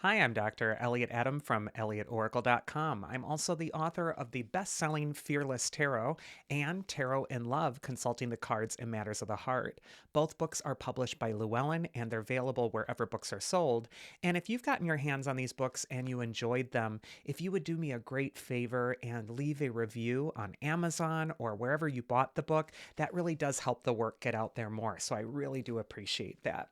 Hi, I'm Dr. Elliot Adam from ElliotOracle.com. I'm also the author of the best selling Fearless Tarot and Tarot in Love, Consulting the Cards in Matters of the Heart. Both books are published by Llewellyn and they're available wherever books are sold. And if you've gotten your hands on these books and you enjoyed them, if you would do me a great favor and leave a review on Amazon or wherever you bought the book, that really does help the work get out there more. So I really do appreciate that.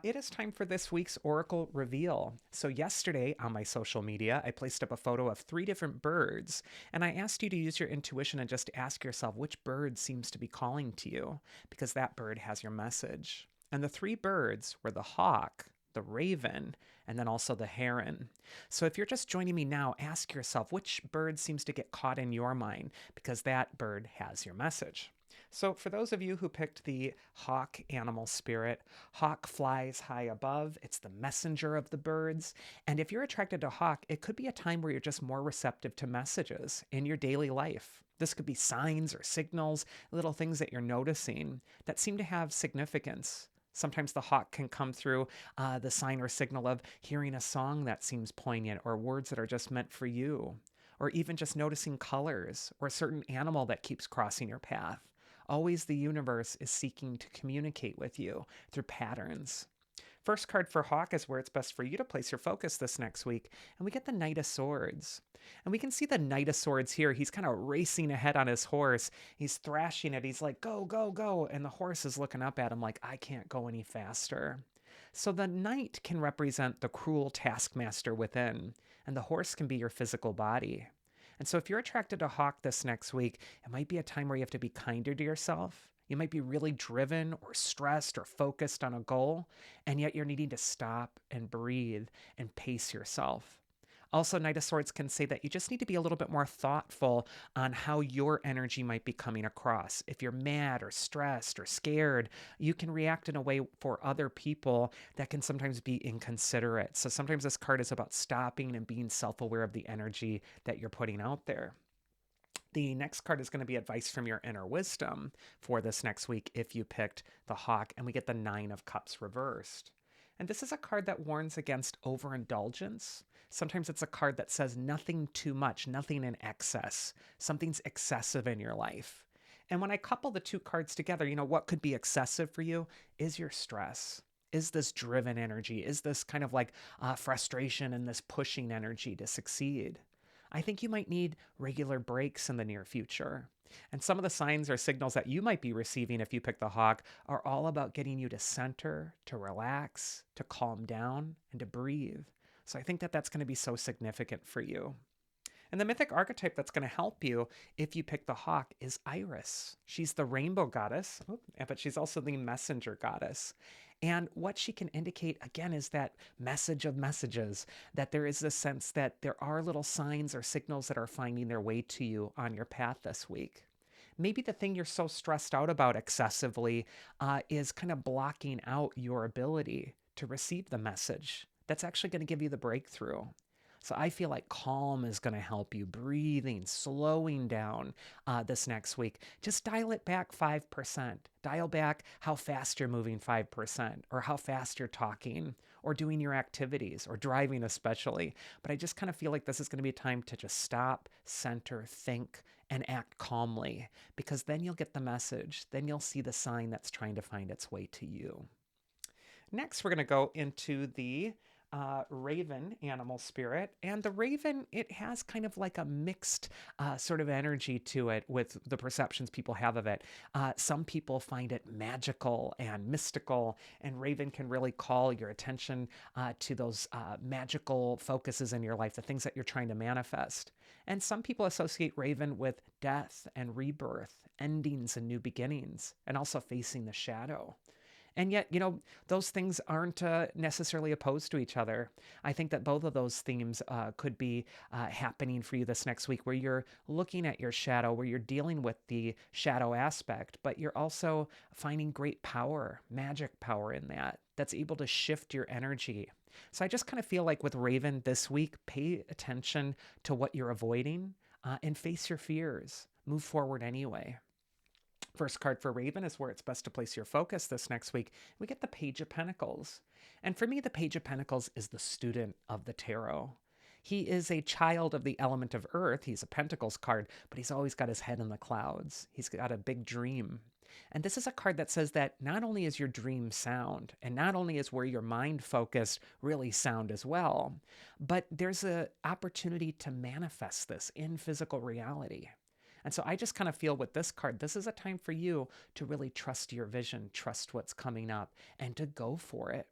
It is time for this week's Oracle reveal. So, yesterday on my social media, I placed up a photo of three different birds, and I asked you to use your intuition and just ask yourself which bird seems to be calling to you, because that bird has your message. And the three birds were the hawk, the raven, and then also the heron. So, if you're just joining me now, ask yourself which bird seems to get caught in your mind, because that bird has your message. So, for those of you who picked the hawk animal spirit, hawk flies high above. It's the messenger of the birds. And if you're attracted to hawk, it could be a time where you're just more receptive to messages in your daily life. This could be signs or signals, little things that you're noticing that seem to have significance. Sometimes the hawk can come through the sign or signal of hearing a song that seems poignant or words that are just meant for you, or even just noticing colors or a certain animal that keeps crossing your path. Always the universe is seeking to communicate with you through patterns. First card for Hawk is where it's best for you to place your focus this next week. And we get the Knight of Swords. And we can see the Knight of Swords here. He's kind of racing ahead on his horse. He's thrashing it. He's like, go, go, go. And the horse is looking up at him like, I can't go any faster. So the knight can represent the cruel taskmaster within, and the horse can be your physical body. And so if you're attracted to hawk this next week, it might be a time where you have to be kinder to yourself. You might be really driven or stressed or focused on a goal, and yet you're needing to stop and breathe and pace yourself. Also, Knight of Swords can say that you just need to be a little bit more thoughtful on how your energy might be coming across. If you're mad or stressed or scared, you can react in a way for other people that can sometimes be inconsiderate. So sometimes this card is about stopping and being self aware of the energy that you're putting out there. The next card is going to be advice from your inner wisdom for this next week if you picked the hawk, and we get the Nine of Cups reversed. And this is a card that warns against overindulgence. Sometimes it's a card that says nothing too much, nothing in excess. Something's excessive in your life. And when I couple the two cards together, what could be excessive for you is your stress. Is this driven energy? Is this kind of like frustration and this pushing energy to succeed? I think you might need regular breaks in the near future. And some of the signs or signals that you might be receiving if you pick the hawk are all about getting you to center, to relax, to calm down, and to breathe. So I think that that's going to be so significant for you. And the mythic archetype that's going to help you if you pick the hawk is Iris. She's the rainbow goddess, but she's also the messenger goddess. And what she can indicate, again, is that message of messages, that there is this sense that there are little signs or signals that are finding their way to you on your path this week. Maybe the thing you're so stressed out about excessively is kind of blocking out your ability to receive the message that's actually going to give you the breakthrough. So I feel like calm is going to help you, breathing, slowing down this next week. Just dial it back 5%. Dial back how fast you're moving 5%, or how fast you're talking, or doing your activities, or driving especially. But I just kind of feel like this is going to be a time to just stop, center, think, and act calmly, because then you'll get the message. Then you'll see the sign that's trying to find its way to you. Next, we're going to go into the raven animal spirit. And the raven, it has kind of like a mixed sort of energy to it with the perceptions people have of it. Some people find it magical and mystical, and raven can really call your attention to those magical focuses in your life, the things that you're trying to manifest. And some people associate raven with death and rebirth, endings and new beginnings, and also facing the shadow. And yet, those things aren't necessarily opposed to each other. I think that both of those themes could be happening for you this next week, where you're looking at your shadow, where you're dealing with the shadow aspect, but you're also finding great power, magic power in that, that's able to shift your energy. So I just kind of feel like with Raven this week, pay attention to what you're avoiding and face your fears. Move forward anyway. First card for Raven is where it's best to place your focus this next week. We get the Page of Pentacles. And for me, the Page of Pentacles is the student of the tarot. He is a child of the element of earth. He's a Pentacles card, but he's always got his head in the clouds. He's got a big dream. And this is a card that says that not only is your dream sound, and not only is where your mind focused really sound as well, but there's an opportunity to manifest this in physical reality. And so I just kind of feel with this card, this is a time for you to really trust your vision, trust what's coming up, and to go for it.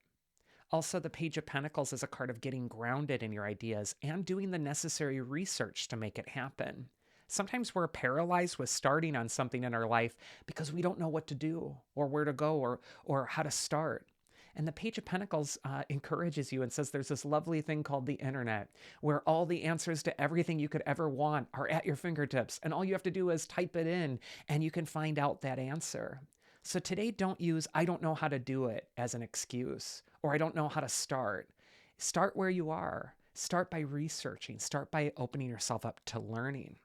Also, the Page of Pentacles is a card of getting grounded in your ideas and doing the necessary research to make it happen. Sometimes we're paralyzed with starting on something in our life because we don't know what to do or where to go or how to start. And the Page of Pentacles encourages you and says there's this lovely thing called the internet where all the answers to everything you could ever want are at your fingertips. And all you have to do is type it in and you can find out that answer. So today, don't use "I don't know how to do it" as an excuse or "I don't know how to start." Start where you are. Start by researching. Start by opening yourself up to learning.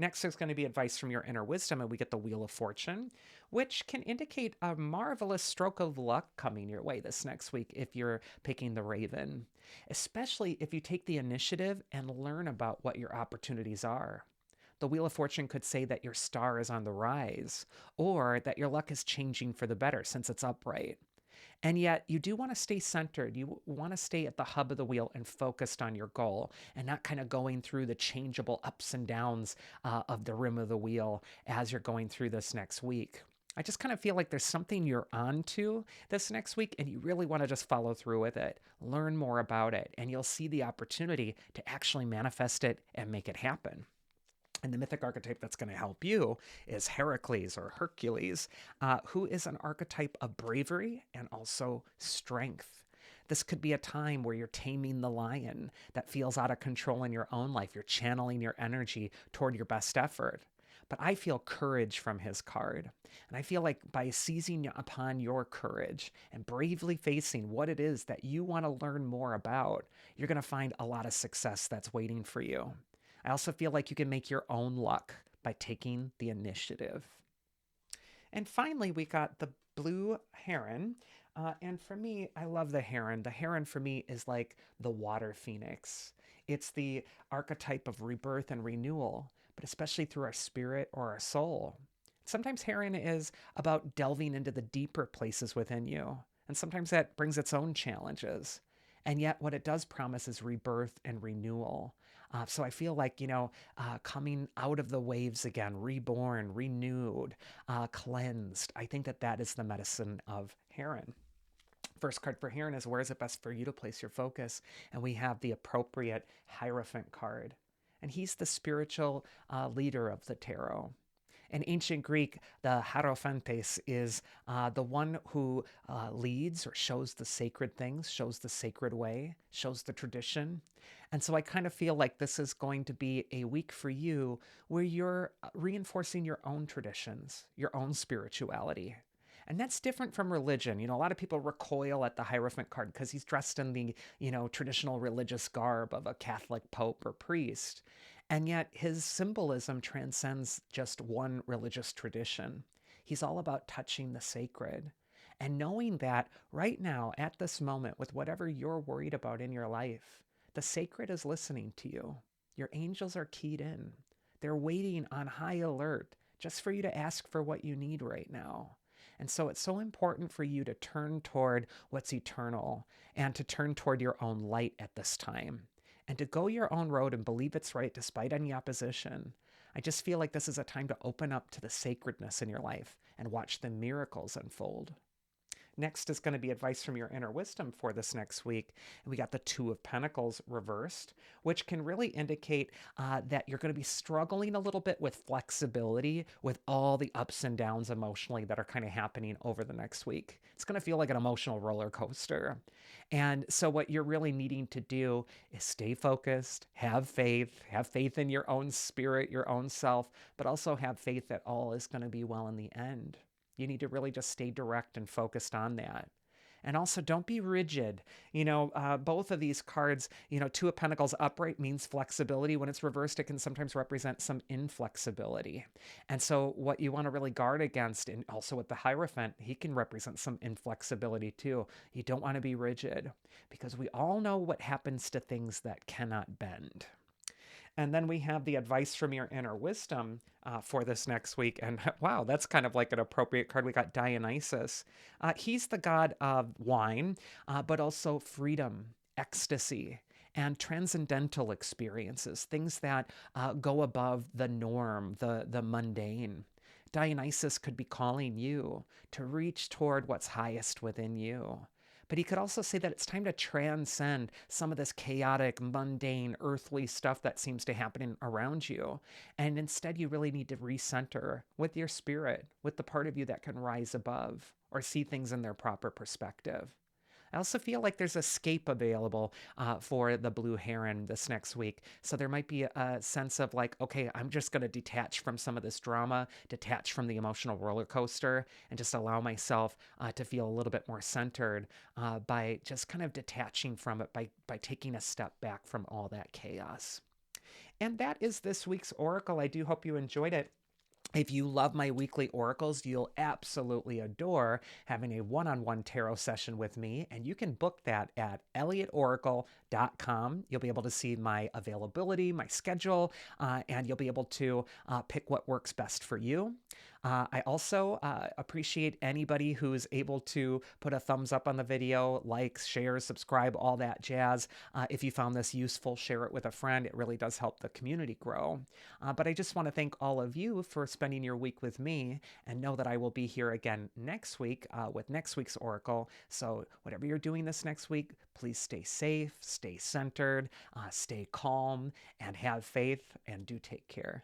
Next, there's going to be advice from your inner wisdom, and we get the Wheel of Fortune, which can indicate a marvelous stroke of luck coming your way this next week if you're picking the Raven, especially if you take the initiative and learn about what your opportunities are. The Wheel of Fortune could say that your star is on the rise, or that your luck is changing for the better since it's upright. And yet, you do want to stay centered. You want to stay at the hub of the wheel and focused on your goal and not kind of going through the changeable ups and downs of the rim of the wheel as you're going through this next week. I just kind of feel like there's something you're onto this next week and you really want to just follow through with it, learn more about it, and you'll see the opportunity to actually manifest it and make it happen. And the mythic archetype that's going to help you is Heracles or Hercules, who is an archetype of bravery and also strength. This could be a time where you're taming the lion that feels out of control in your own life. You're channeling your energy toward your best effort. But I feel courage from his card. And I feel like by seizing upon your courage and bravely facing what it is that you want to learn more about, you're going to find a lot of success that's waiting for you. I also feel like you can make your own luck by taking the initiative. And finally, we got the blue heron. And for me, I love the heron. The heron for me is like the water phoenix. It's the archetype of rebirth and renewal, but especially through our spirit or our soul. Sometimes heron is about delving into the deeper places within you. And sometimes that brings its own challenges. And yet what it does promise is rebirth and renewal. So I feel like, coming out of the waves again, reborn, renewed, cleansed. I think that is the medicine of Heron. First card for Heron is where is it best for you to place your focus? And we have the appropriate Hierophant card. And he's the spiritual leader of the tarot. In ancient Greek, the Hierophantes is the one who leads or shows the sacred things, shows the sacred way, shows the tradition. And so I kind of feel like this is going to be a week for you where you're reinforcing your own traditions, your own spirituality. And that's different from religion. A lot of people recoil at the Hierophant card because he's dressed in the, traditional religious garb of a Catholic pope or priest. And yet his symbolism transcends just one religious tradition. He's all about touching the sacred. And knowing that right now, at this moment, with whatever you're worried about in your life, the sacred is listening to you. Your angels are keyed in. They're waiting on high alert just for you to ask for what you need right now. And so it's so important for you to turn toward what's eternal and to turn toward your own light at this time and to go your own road and believe it's right despite any opposition. I just feel like this is a time to open up to the sacredness in your life and watch the miracles unfold. Next is going to be advice from your inner wisdom for this next week. And we got the Two of Pentacles reversed, which can really indicate that you're going to be struggling a little bit with flexibility with all the ups and downs emotionally that are kind of happening over the next week. It's going to feel like an emotional roller coaster. And so what you're really needing to do is stay focused, have faith in your own spirit, your own self, but also have faith that all is going to be well in the end. You need to really just stay direct and focused on that. And also, don't be rigid. Both of these cards, Two of Pentacles upright means flexibility. When it's reversed, it can sometimes represent some inflexibility. And so, what you want to really guard against, and also with the Hierophant, he can represent some inflexibility too. You don't want to be rigid because we all know what happens to things that cannot bend. And then we have the advice from your inner wisdom for this next week. And wow, that's kind of like an appropriate card. We got Dionysus. He's the god of wine, but also freedom, ecstasy, and transcendental experiences, things that go above the norm, the mundane. Dionysus could be calling you to reach toward what's highest within you. But he could also say that it's time to transcend some of this chaotic, mundane, earthly stuff that seems to happen around you. And instead, you really need to recenter with your spirit, with the part of you that can rise above or see things in their proper perspective. I also feel like there's escape available for the blue heron this next week. So there might be a sense of like, okay, I'm just going to detach from some of this drama, detach from the emotional roller coaster, and just allow myself to feel a little bit more centered by just kind of detaching from it, by taking a step back from all that chaos. And that is this week's Oracle. I do hope you enjoyed it. If you love my weekly oracles, you'll absolutely adore having a one-on-one tarot session with me, and you can book that at elliotoracle.com. You'll be able to see my availability, my schedule, and you'll be able to pick what works best for you. I also appreciate anybody who is able to put a thumbs up on the video, likes, shares, subscribe, all that jazz. If you found this useful, share it with a friend. It really does help the community grow. But I just want to thank all of you for spending your week with me, and know that I will be here again next week with next week's Oracle. So whatever you're doing this next week, please stay safe, stay centered, stay calm, and have faith, and do take care.